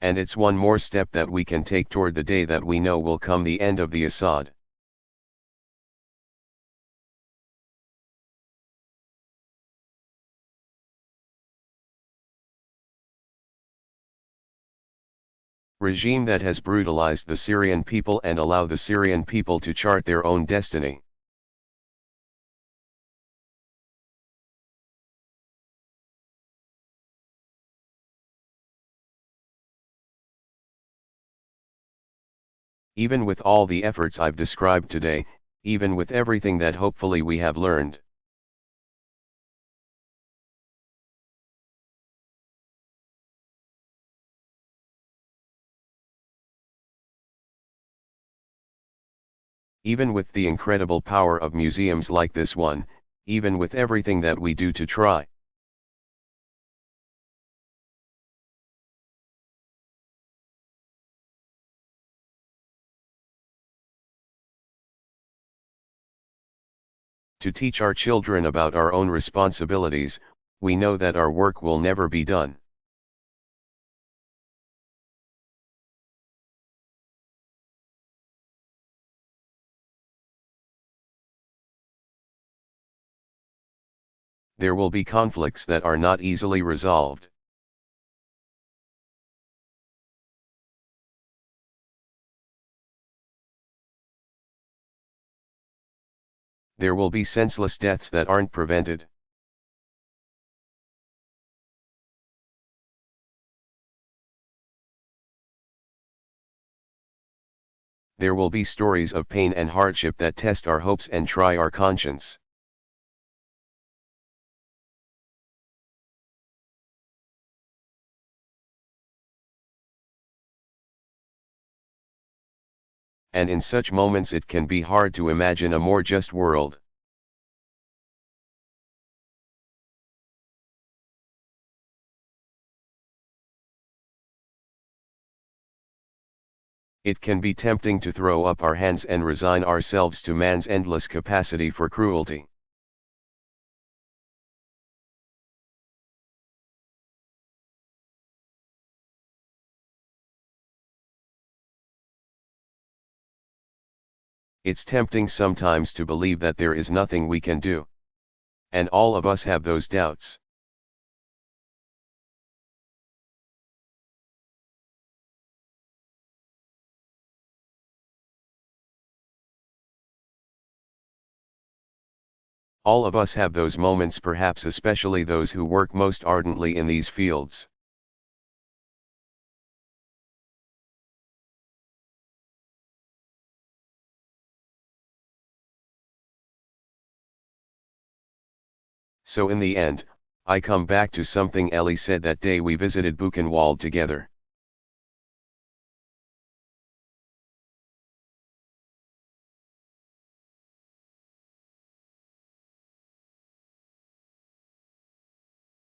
And it's one more step that we can take toward the day that we know will come, the end of the Assad. Regime that has brutalized the Syrian people and allow the Syrian people to chart their own destiny. Even with all the efforts I've described today, even with everything that hopefully we have learned, even with the incredible power of museums like this one, even with everything that we do to try, to teach our children about our own responsibilities, we know that our work will never be done. There will be conflicts that are not easily resolved. There will be senseless deaths that aren't prevented. There will be stories of pain and hardship that test our hopes and try our conscience. And in such moments it can be hard to imagine a more just world. It can be tempting to throw up our hands and resign ourselves to man's endless capacity for cruelty. It's tempting sometimes to believe that there is nothing we can do. And all of us have those doubts. All of us have those moments, perhaps especially those who work most ardently in these fields. So in the end, I come back to something Ellie said that day we visited Buchenwald together.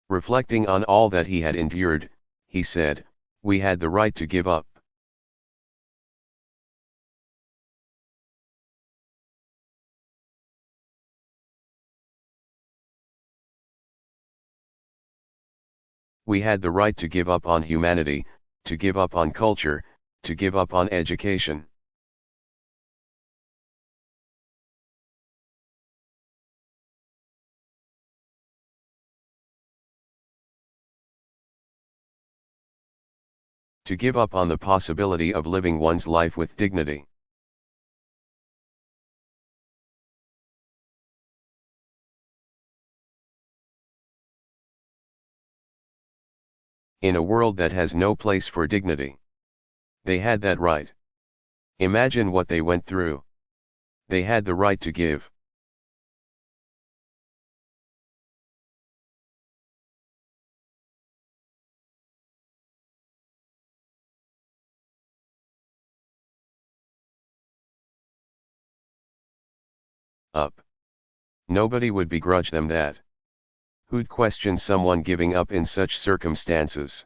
Reflecting on all that he had endured, he said, "We had the right to give up. We had the right to give up on humanity, to give up on culture, to give up on education. To give up on the possibility of living one's life with dignity. In a world that has no place for dignity. They had that right. Imagine what they went through. They had the right to give up. Nobody would begrudge them that. Who'd question someone giving up in such circumstances?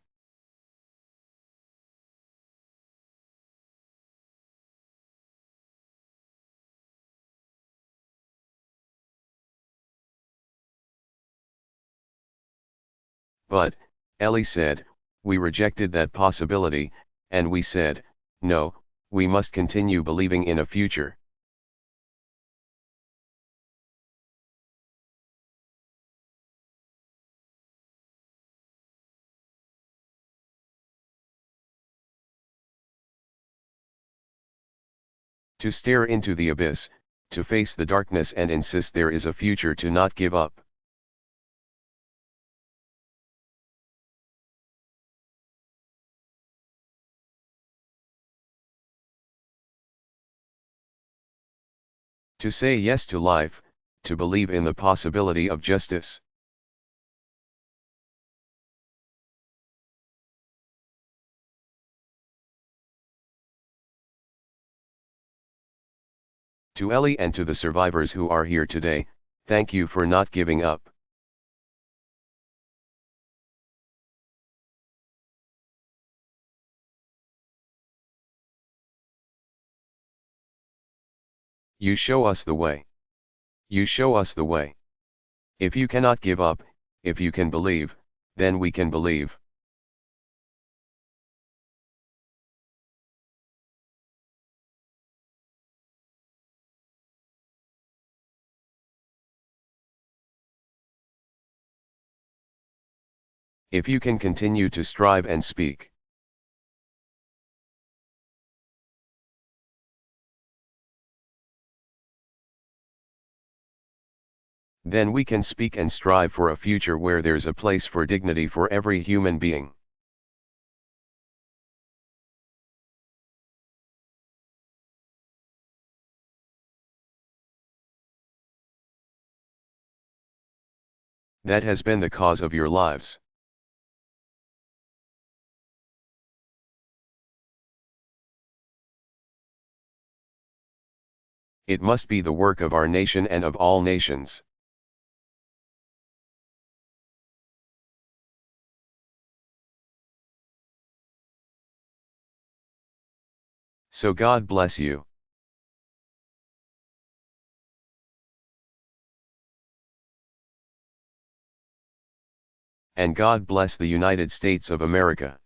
But, Ellie said, we rejected that possibility, and we said, no, we must continue believing in a future. To stare into the abyss, to face the darkness and insist there is a future, to not give up. To say yes to life, to believe in the possibility of justice. To Ellie and to the survivors who are here today, thank you for not giving up. You show us the way. You show us the way. If you cannot give up, if you can believe, then we can believe. If you can continue to strive and speak. Then we can speak and strive for a future where there's a place for dignity for every human being. That has been the cause of your lives. It must be the work of our nation and of all nations. So God bless you. And God bless the United States of America.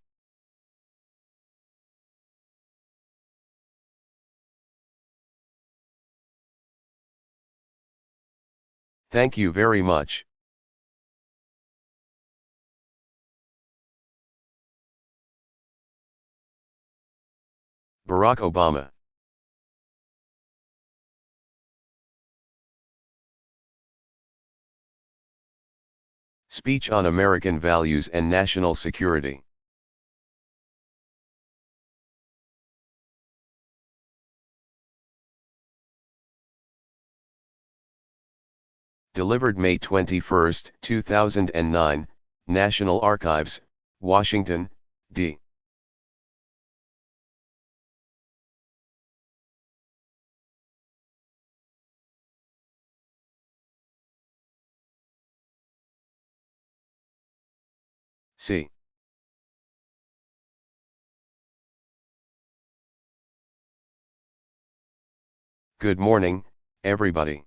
Thank you very much. Barack Obama. Speech on American Values and National Security. Delivered May 21, 2009, National Archives, Washington, D. C. Good morning, everybody.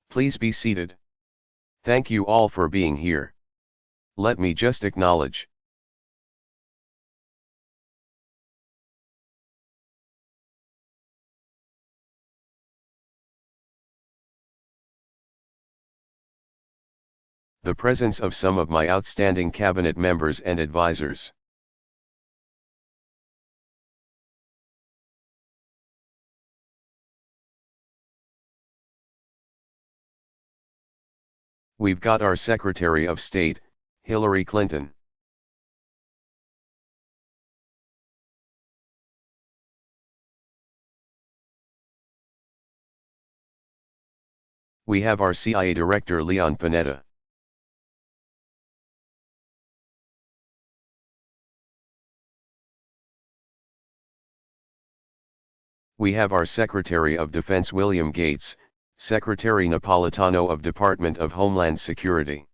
Please be seated. Thank you all for being here. Let me just acknowledge. The presence of some of my outstanding cabinet members and advisors. We've got our Secretary of State, Hillary Clinton. We have our CIA Director Leon Panetta. We have our Secretary of Defense William Gates, Secretary Napolitano of Department of Homeland Security.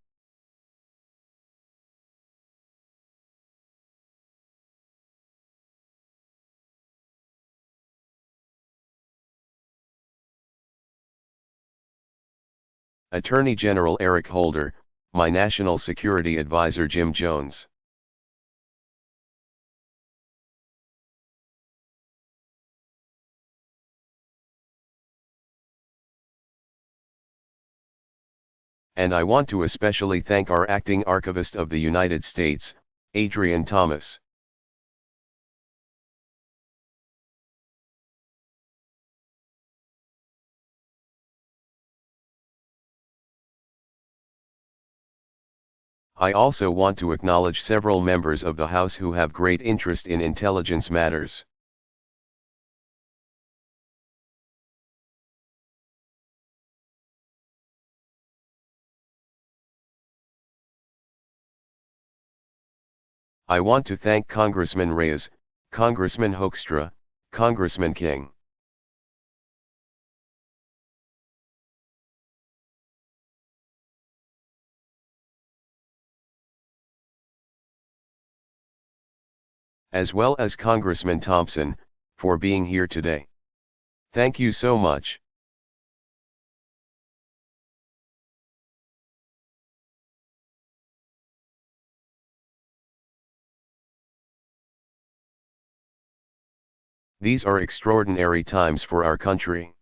Attorney General Eric Holder, my National Security Advisor Jim Jones. And I want to especially thank our Acting Archivist of the United States, Adrian Thomas. I also want to acknowledge several members of the House who have great interest in intelligence matters. I want to thank Congressman Reyes, Congressman Hoekstra, Congressman King. As well as Congressman Thompson, for being here today. Thank you so much. These are extraordinary times for our country.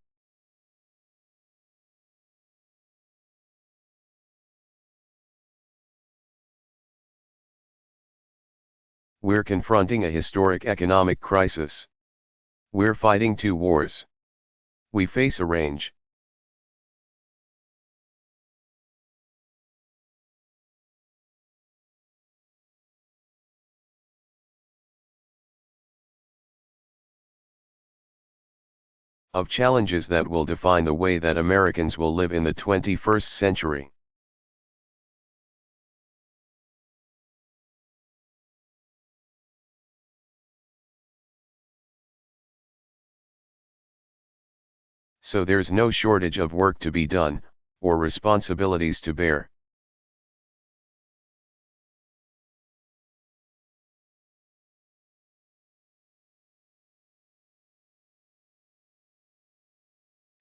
We're confronting a historic economic crisis. We're fighting 2 wars. We face a range of challenges that will define the way that Americans will live in the 21st century. So there's no shortage of work to be done, or responsibilities to bear.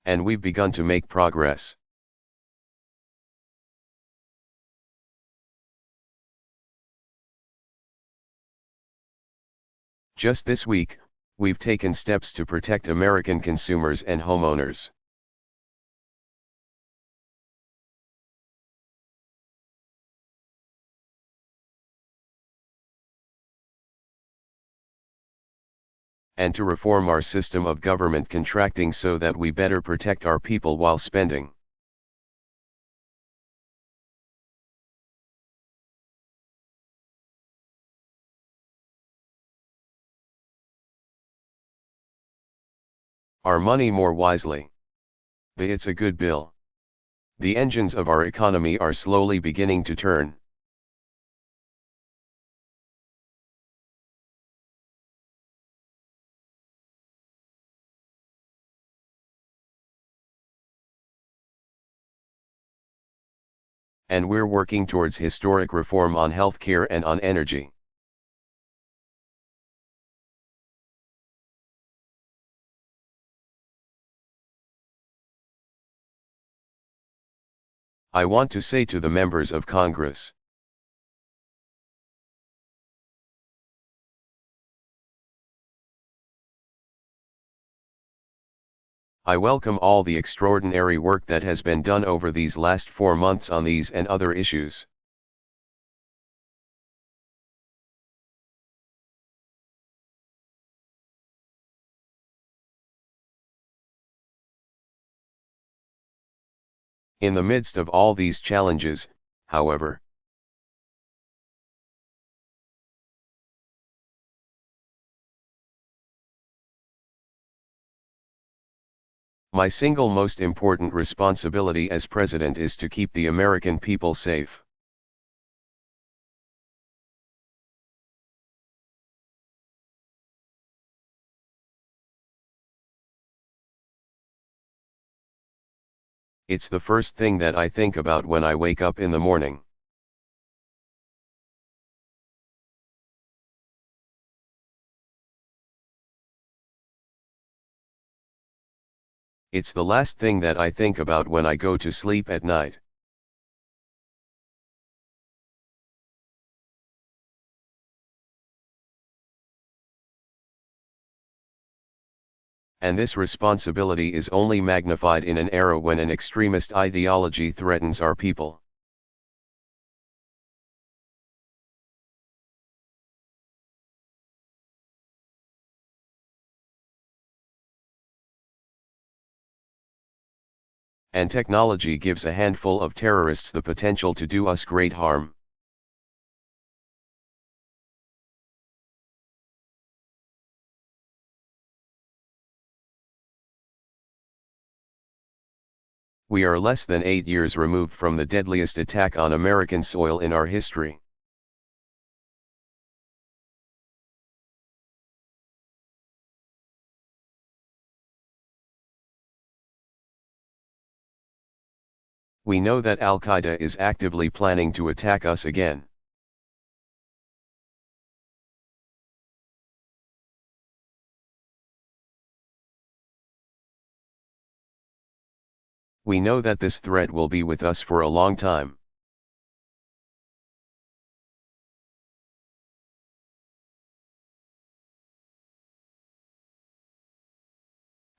And we've begun to make progress. Just this week, we've taken steps to protect American consumers and homeowners. And to reform our system of government contracting so that we better protect our people while spending. Our money more wisely. It's a good bill. The engines of our economy are slowly beginning to turn. And we're working towards historic reform on healthcare and on energy. I want to say to the members of Congress, I welcome all the extraordinary work that has been done over these last 4 months on these and other issues. In the midst of all these challenges, however, my single most important responsibility as president is to keep the American people safe. It's the first thing that I think about when I wake up in the morning. It's the last thing that I think about when I go to sleep at night. And this responsibility is only magnified in an era when an extremist ideology threatens our people. And technology gives a handful of terrorists the potential to do us great harm. We are less than 8 years removed from the deadliest attack on American soil in our history. We know that Al-Qaeda is actively planning to attack us again. We know that this threat will be with us for a long time.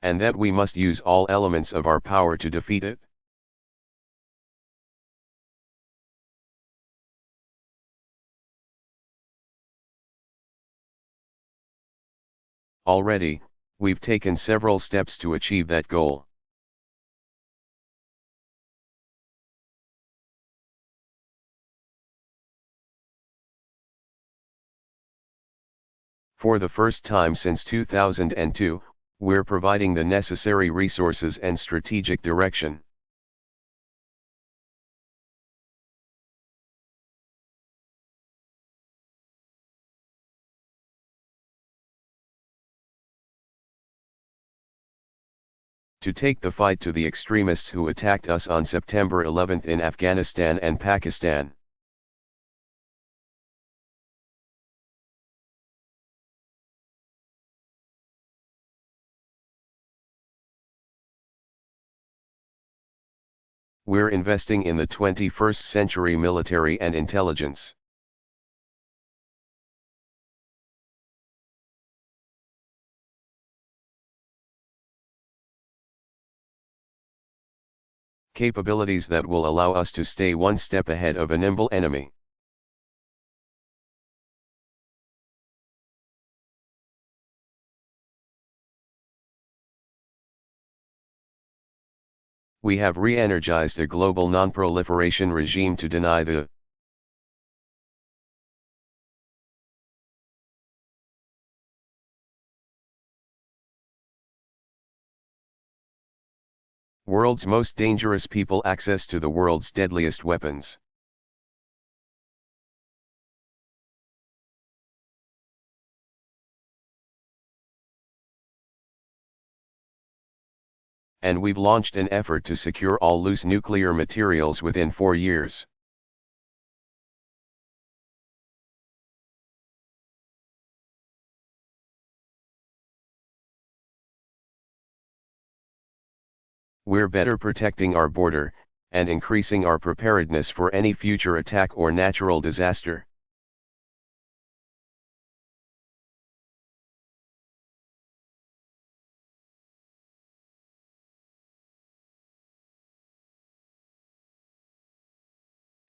And that we must use all elements of our power to defeat it. Already, we've taken several steps to achieve that goal. For the first time since 2002, we're providing the necessary resources and strategic direction. To take the fight to the extremists who attacked us on September 11 in Afghanistan and Pakistan. We're investing in the 21st century military and intelligence. Capabilities that will allow us to stay one step ahead of a nimble enemy. We have re-energized a global non-proliferation regime to deny the world's most dangerous people access to the world's deadliest weapons. And we've launched an effort to secure all loose nuclear materials within 4 years. We're better protecting our border, and increasing our preparedness for any future attack or natural disaster.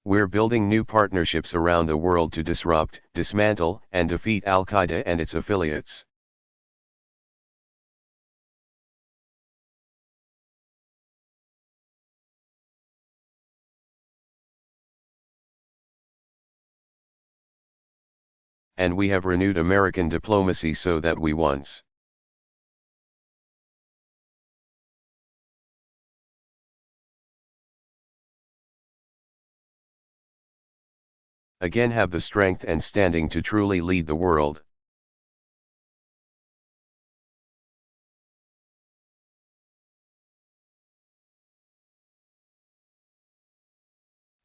We're building new partnerships around the world to disrupt, dismantle, and defeat Al-Qaeda and its affiliates. And we have renewed American diplomacy so that we once again have the strength and standing to truly lead the world.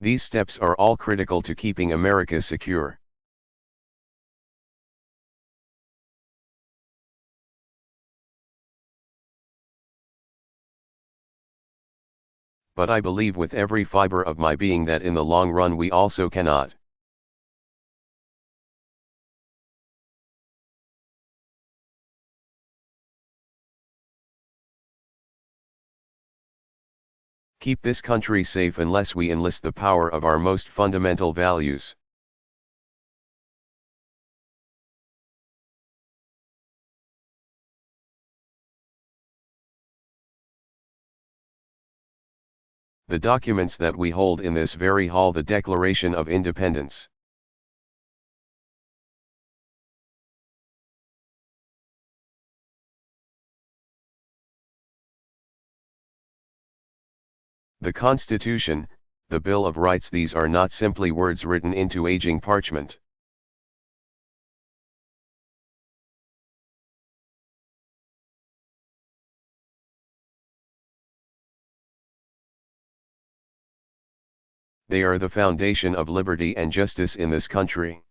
These steps are all critical to keeping America secure. but I believe with every fiber of my being that in the long run we also cannot. Keep this country safe unless we enlist the power of our most fundamental values. The documents that we hold in this very hall, the Declaration of Independence. The Constitution, the Bill of Rights, these are not simply words written into aging parchment. They are the foundation of liberty and justice in this country.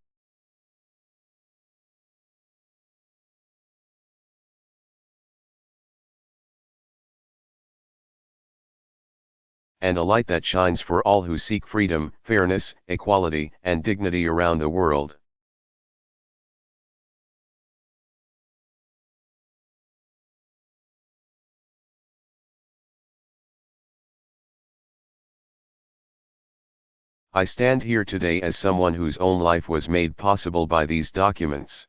And a light that shines for all who seek freedom, fairness, equality, and dignity around the world. I stand here today as someone whose own life was made possible by these documents.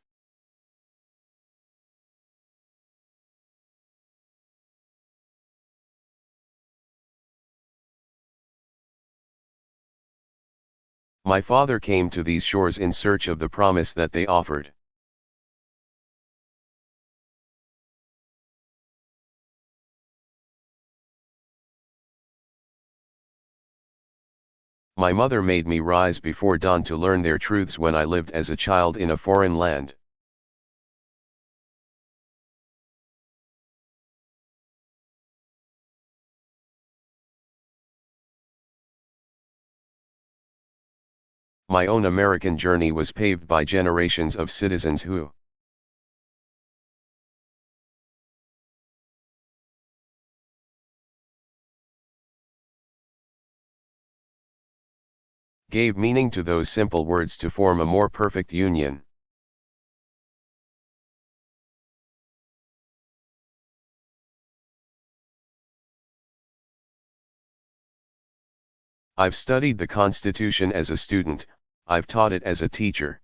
My father came to these shores in search of the promise that they offered. My mother made me rise before dawn to learn their truths when I lived as a child in a foreign land. My own American journey was paved by generations of citizens who gave meaning to those simple words to form a more perfect union. I've studied the Constitution as a student, I've taught it as a teacher.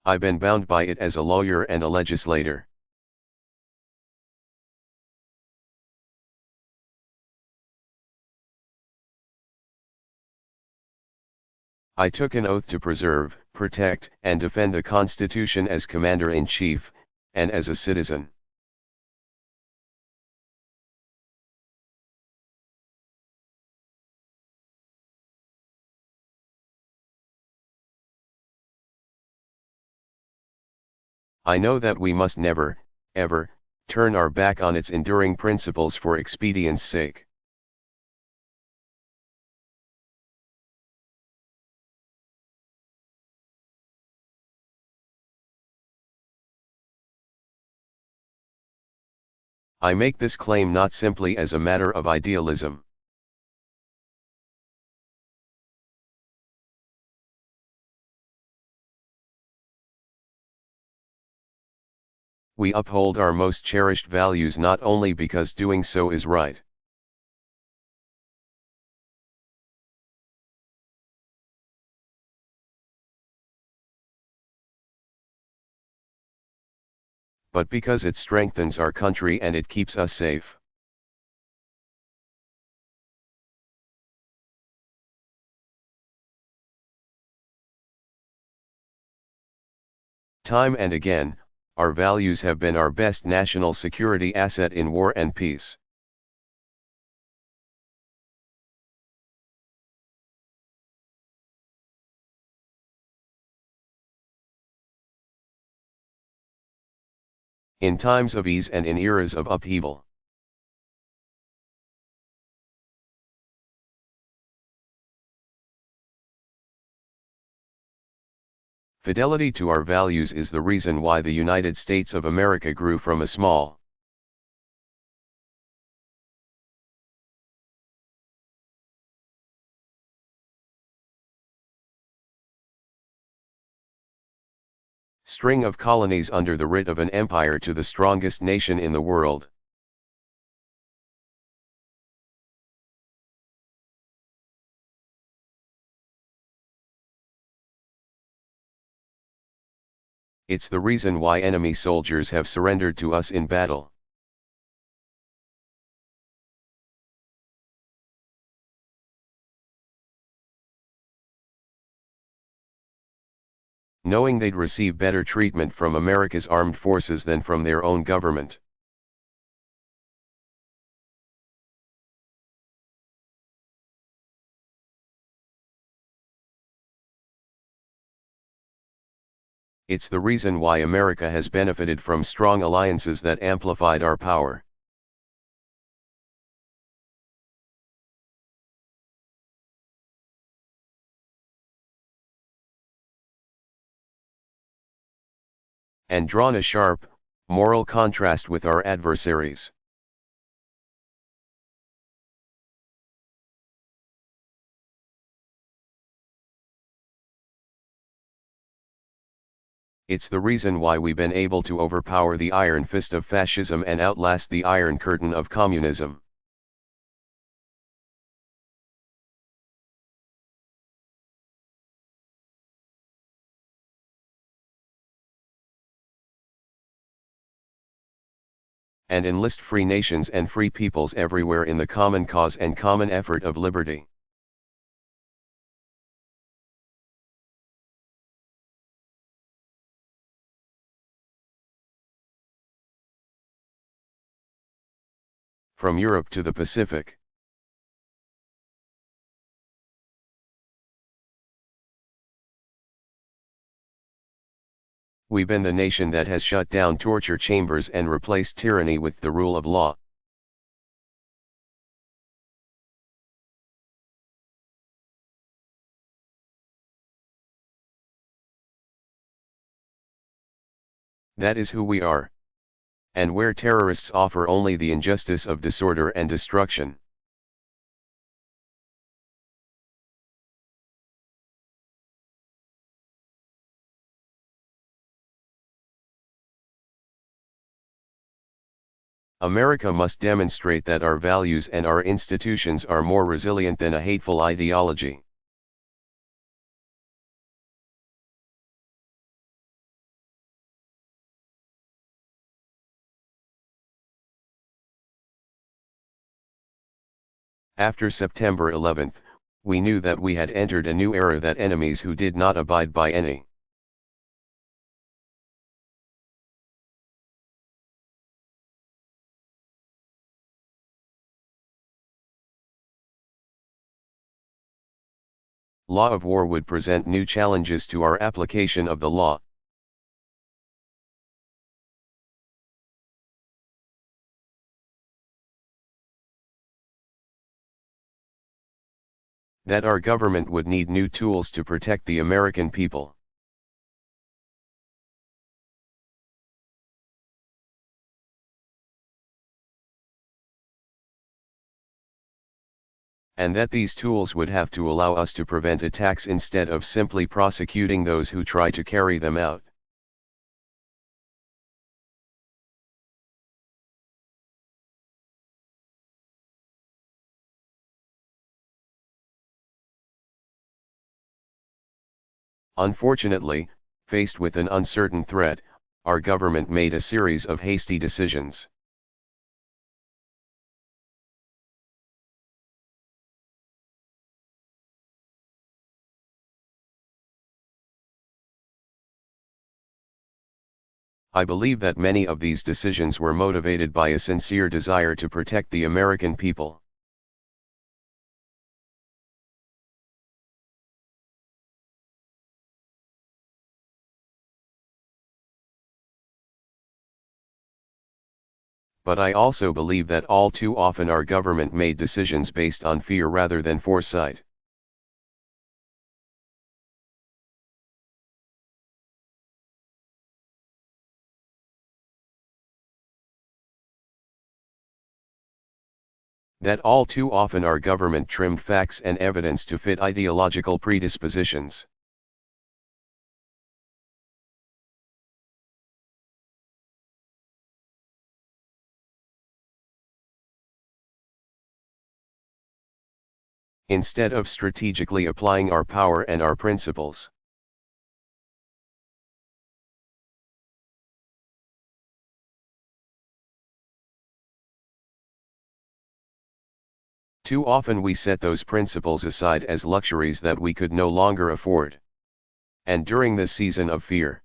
I've been bound by it as a lawyer and a legislator. I took an oath to preserve, protect, and defend the Constitution as Commander-in-Chief, and as a citizen. I know that we must never, ever, turn our back on its enduring principles for expedience sake. I make this claim not simply as a matter of idealism. We uphold our most cherished values not only because doing so is right, but because it strengthens our country and it keeps us safe. Time and again, our values have been our best national security asset in war and peace. In times of ease and in eras of upheaval. Fidelity to our values is the reason why the United States of America grew from a small string of colonies under the writ of an empire to the strongest nation in the world. It's the reason why enemy soldiers have surrendered to us in battle. Knowing they'd receive better treatment from America's armed forces than from their own government. It's the reason why America has benefited from strong alliances that amplified our power. And drawn a sharp, moral contrast with our adversaries. It's the reason why we've been able to overpower the iron fist of fascism and outlast the iron curtain of communism. And enlist free nations and free peoples everywhere in the common cause and common effort of liberty. From Europe to the Pacific. We've been the nation that has shut down torture chambers and replaced tyranny with the rule of law. That is who we are. And where terrorists offer only the injustice of disorder and destruction. America must demonstrate that our values and our institutions are more resilient than a hateful ideology. After September 11, we knew that we had entered a new era, that enemies who did not abide by any law of war would present new challenges to our application of the law. That our government would need new tools to protect the American people. And that these tools would have to allow us to prevent attacks instead of simply prosecuting those who try to carry them out. Unfortunately, faced with an uncertain threat, our government made a series of hasty decisions. I believe that many of these decisions were motivated by a sincere desire to protect the American people. But I also believe that all too often our government made decisions based on fear rather than foresight. that all too often our government trimmed facts and evidence to fit ideological predispositions. Instead of strategically applying our power and our principles. Too often we set those principles aside as luxuries that we could no longer afford. And during this season of fear,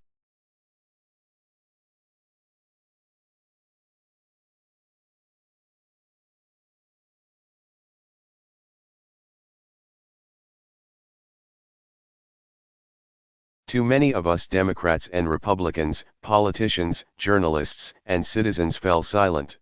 too many of us Democrats and Republicans, politicians, journalists, and citizens fell silent.